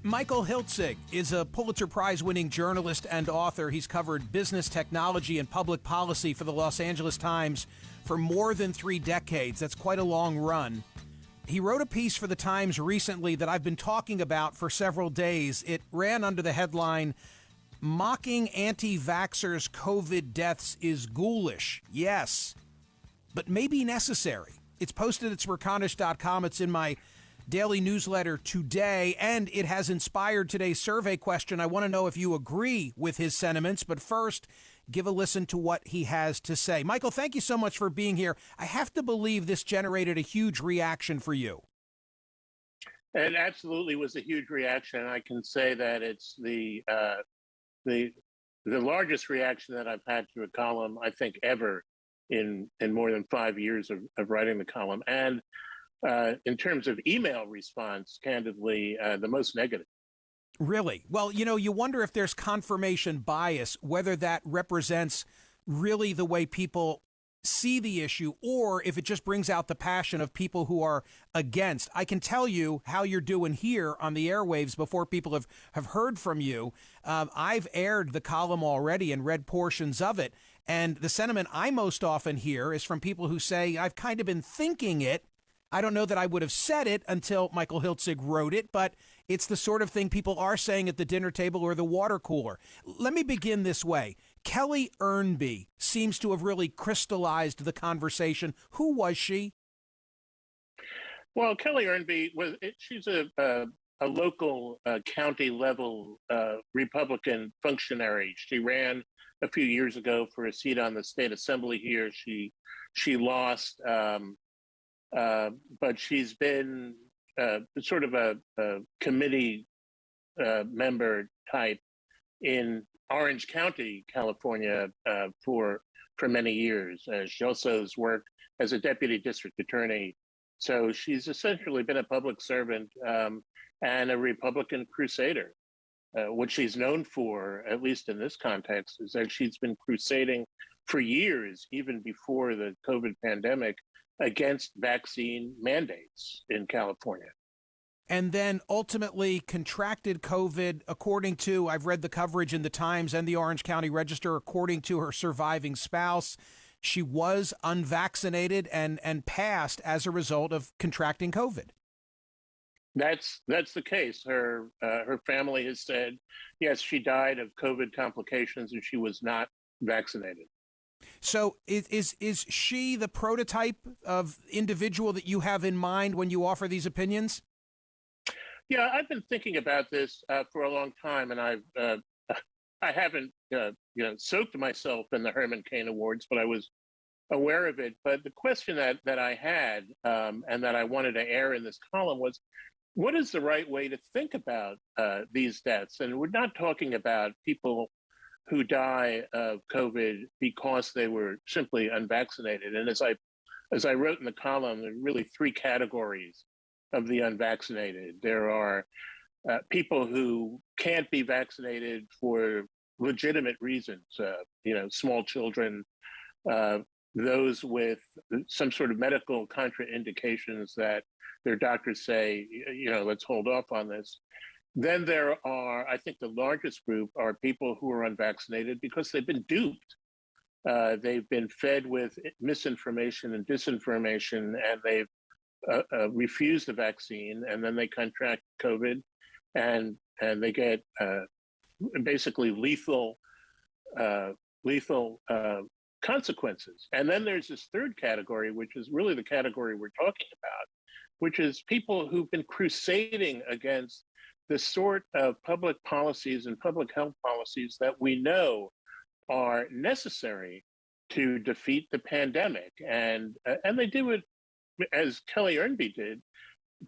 Michael Hiltzik is a Pulitzer Prize-winning journalist and author. He's covered business, technology, and public policy for the Los Angeles Times for more than 3 decades. That's quite a long run. He wrote a piece for the Times recently that I've been talking about for several days. It ran under the headline, "Mocking Anti-Vaxxers COVID deaths is ghoulish. Yes, but maybe necessary." It's posted at Smerconish.com. It's in my daily newsletter today, and it has inspired today's survey question. I want to know if you agree with his sentiments, but first, give a listen to what he has to say. Michael, thank you so much for being here. I have to believe this generated a huge reaction for you. It absolutely was a huge reaction. I can say that it's the largest reaction that I've had to a column, I think, ever in more than 5 years of writing the column. And in terms of email response, candidly, the most negative. Really? Well, you wonder if there's confirmation bias, whether that represents really the way people see the issue, or if it just brings out the passion of people who are against. I can tell you how you're doing here on the airwaves before people have heard from you. I've aired the column already and read portions of it. And the sentiment I most often hear is from people who say, I've kind of been thinking it. I don't know that I would have said it until Michael Hiltzik wrote it, but it's the sort of thing people are saying at the dinner table or the water cooler. Let me begin this way. Kelly Ernby seems to have really crystallized the conversation. Who was she? Well, Kelly Ernby she's a local county level Republican functionary. She ran a few years ago for a seat on the state assembly here. She lost. But she's been sort of a committee member type in Orange County, California, for many years. She also has worked as a deputy district attorney. So she's essentially been a public servant and a Republican crusader. What she's known for, at least in this context, is that she's been crusading for years, even before the COVID pandemic, against vaccine mandates in California. And then ultimately contracted COVID, according to, I've read the coverage in the Times and the Orange County Register, according to her surviving spouse, she was unvaccinated and passed as a result of contracting COVID. That's the case. Her family has said, yes, she died of COVID complications and she was not vaccinated. So is she the prototype of individual that you have in mind when you offer these opinions? Yeah, I've been thinking about this for a long time, and I haven't soaked myself in the Herman Cain Awards, but I was aware of it. But the question that I had and that I wanted to air in this column was, what is the right way to think about these deaths? And we're not talking about people who die of COVID because they were simply unvaccinated. And as I wrote in the column, there are really 3 categories of the unvaccinated. There are people who can't be vaccinated for legitimate reasons, small children, those with some sort of medical contraindications that their doctors say, let's hold off on this. Then there are, I think the largest group are people who are unvaccinated because they've been duped. They've been fed with misinformation and disinformation, and they've refused the vaccine, and then they contract COVID, and they get basically lethal consequences. And then there's this third category, which is really the category we're talking about, which is people who've been crusading against the sort of public policies and public health policies that we know are necessary to defeat the pandemic. And they do it, as Kelly Ernby did,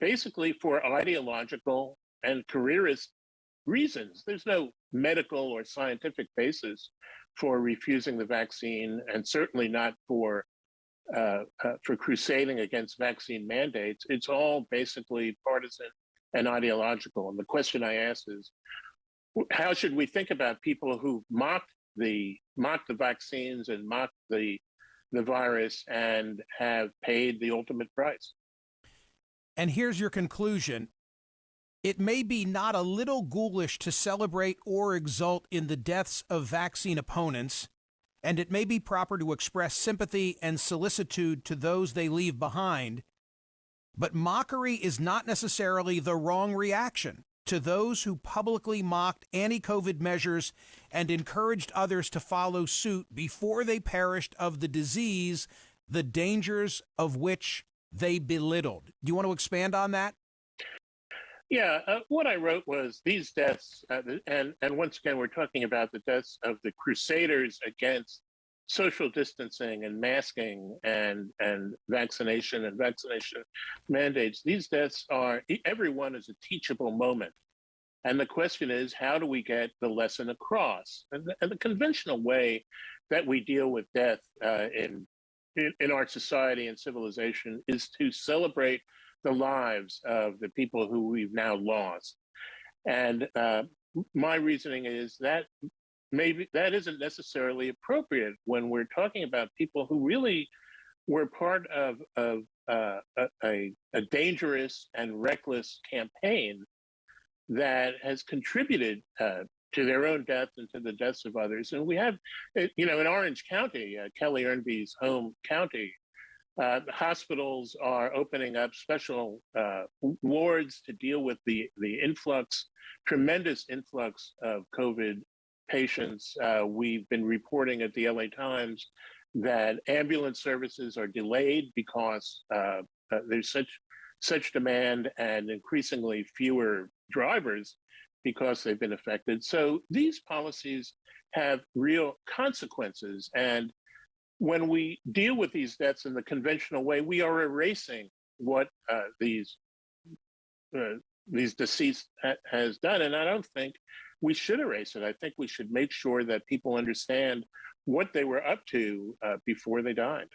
basically for ideological and careerist reasons. There's no medical or scientific basis for refusing the vaccine, and certainly not for crusading against vaccine mandates. It's all basically partisan and ideological. And the question I ask is, how should we think about people who mock the vaccines and mock the virus and have paid the ultimate price? And here's your conclusion. It may be not a little ghoulish to celebrate or exult in the deaths of vaccine opponents, and it may be proper to express sympathy and solicitude to those they leave behind, but mockery is not necessarily the wrong reaction to those who publicly mocked anti-COVID measures and encouraged others to follow suit before they perished of the disease, the dangers of which they belittled. Do you want to expand on that? Yeah, what I wrote was these deaths, and once again, we're talking about the deaths of the crusaders against social distancing and masking and vaccination mandates. These deaths are, every one is a teachable moment. And the question is, how do we get the lesson across? And the conventional way that we deal with death in our society and civilization is to celebrate the lives of the people who we've now lost. And my reasoning is that maybe that isn't necessarily appropriate when we're talking about people who really were part of a dangerous and reckless campaign that has contributed to their own death and to the deaths of others. And we have, in Orange County, Kelly Ernby's home county, hospitals are opening up special wards to deal with the tremendous influx of COVID patients. We've been reporting at the LA Times that ambulance services are delayed because there's such demand and increasingly fewer drivers because they've been affected. So these policies have real consequences. And when we deal with these deaths in the conventional way, we are erasing what these deceased has done. And I don't think we should erase it. I think we should make sure that people understand what they were up to before they died.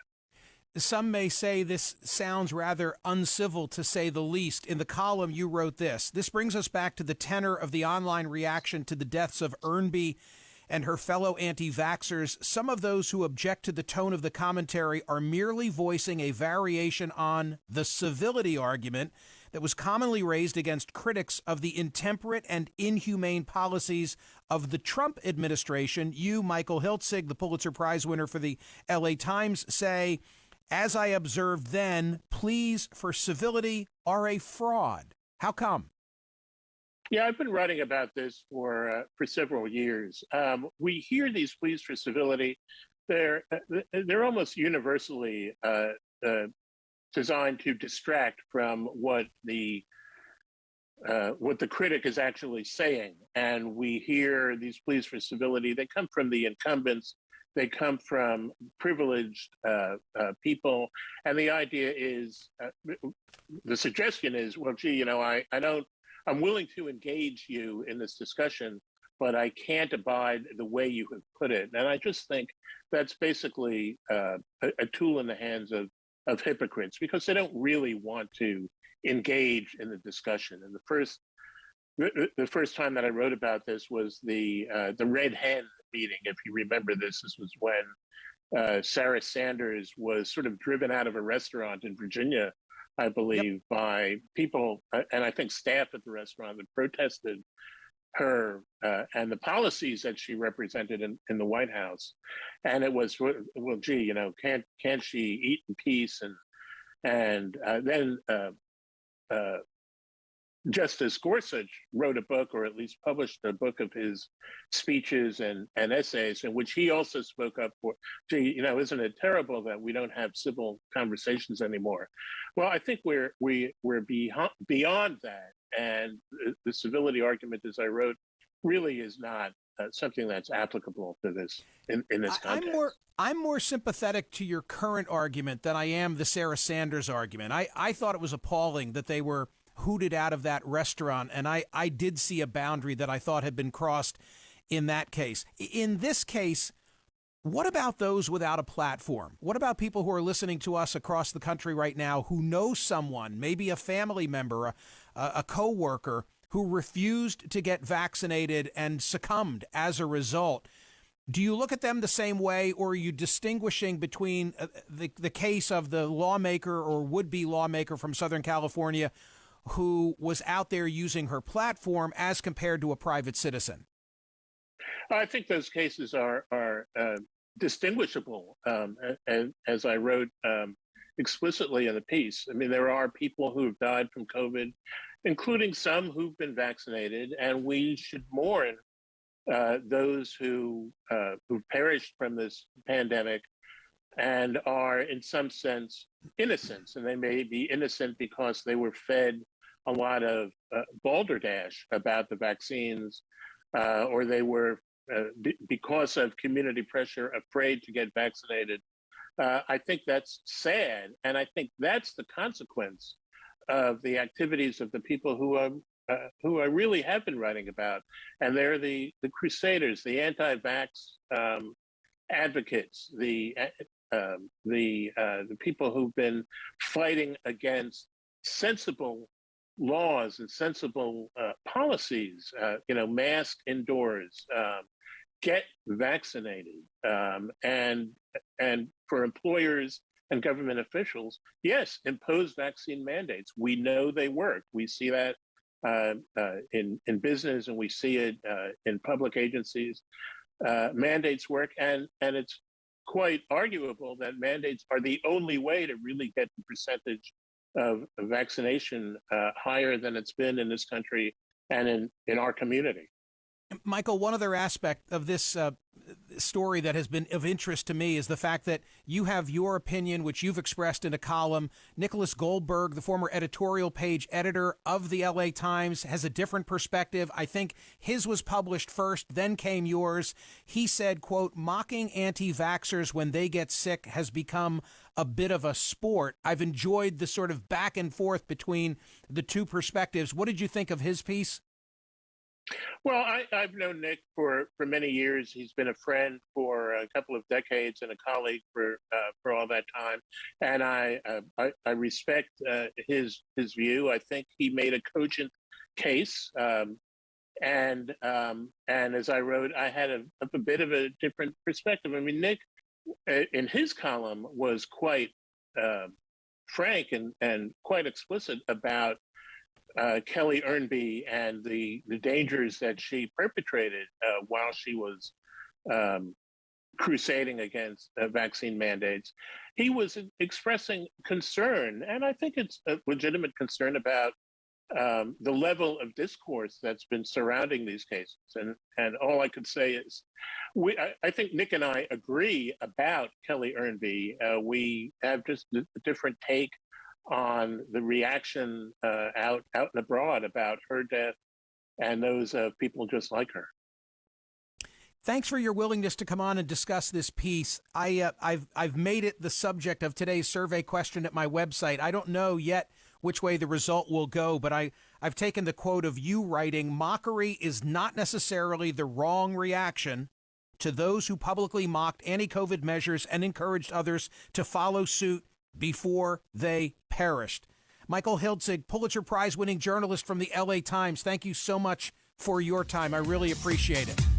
Some may say this sounds rather uncivil, to say the least. In the column, you wrote this. This brings us back to the tenor of the online reaction to the deaths of Ernby and her fellow anti-vaxxers. Some of those who object to the tone of the commentary are merely voicing a variation on the civility argument that was commonly raised against critics of the intemperate and inhumane policies of the Trump administration. You, Michael Hiltzik, the Pulitzer Prize winner for the LA Times, say, as I observed then, pleas for civility are a fraud. How come? Yeah, I've been writing about this for several years. We hear these pleas for civility. They're almost universally designed to distract from what the critic is actually saying. And we hear these pleas for civility. They come from the incumbents. They come from privileged people. And the idea is, the suggestion is, well, gee, I'm willing to engage you in this discussion, but I can't abide the way you have put it. And I just think that's basically a tool in the hands of hypocrites, because they don't really want to engage in the discussion. And the first time that I wrote about this was the Red Hen meeting. If you remember this was when Sarah Sanders was sort of driven out of a restaurant in Virginia, I believe, by people, and I think staff at the restaurant, that protested her and the policies that she represented in the White House. And it was, well, gee, can't she eat in peace? And then Justice Gorsuch wrote a book, or at least published a book of his speeches and essays, in which he also spoke up for, gee, isn't it terrible that we don't have civil conversations anymore? Well, I think we're beyond that, and the civility argument, as I wrote, really is not something that's applicable to this in this context. I'm more sympathetic to your current argument than I am the Sarah Sanders argument. I thought it was appalling that they were hooted out of that restaurant, and I did see a boundary that I thought had been crossed in that case. In this case, what about those without a platform? What about people who are listening to us across the country right now who know someone, maybe a family member, a coworker, who refused to get vaccinated and succumbed as a result? Do you look at them the same way, or are you distinguishing between the case of the lawmaker or would-be lawmaker from Southern California who was out there using her platform as compared to a private citizen? I think those cases are distinguishable, as I wrote explicitly in the piece. I mean, there are people who have died from COVID, including some who've been vaccinated, and we should mourn those who've perished from this pandemic and are, in some sense, innocent. And they may be innocent because they were fed a lot of balderdash about the vaccines, or they were, because of community pressure, afraid to get vaccinated. I think that's sad. And I think that's the consequence of the activities of the people who I really have been writing about. And they're the crusaders, the anti-vax advocates, the people who've been fighting against sensible laws and sensible policies, mask indoors, get vaccinated, and for employers and government officials, yes, impose vaccine mandates. We know they work. We see that in business, and we see it in public agencies. Mandates work, and it's quite arguable that mandates are the only way to really get the percentage of vaccination higher than it's been in this country and in our community. Michael, one other aspect of this story that has been of interest to me is the fact that you have your opinion, which you've expressed in a column. Nicholas Goldberg, the former editorial page editor of the LA Times, has a different perspective. I think his was published first, then came yours. He said, quote, "Mocking anti-vaxxers when they get sick has become a bit of a sport." I've enjoyed the sort of back and forth between the two perspectives. What did you think of his piece? Well, I've known Nick for many years. He's been a friend for a couple of decades and a colleague for all that time, and I respect his view. I think he made a cogent case, and as I wrote, I had a bit of a different perspective. I mean, Nick, in his column, was quite frank and quite explicit about Kelly Ernby and the dangers that she perpetrated while she was crusading against vaccine mandates. He was expressing concern, and I think it's a legitimate concern about the level of discourse that's been surrounding these cases. And all I could say is, I think Nick and I agree about Kelly Ernby. We have just a different take on the reaction out and abroad about her death and those people just like her. Thanks for your willingness to come on and discuss this piece. I've made it the subject of today's survey question at my website. I don't know yet which way the result will go, but I've taken the quote of you writing, "Mockery is not necessarily the wrong reaction to those who publicly mocked anti-COVID measures and encouraged others to follow suit before they perished." Michael Hiltzik, Pulitzer Prize-winning journalist from the LA Times, thank you so much for your time. I really appreciate it.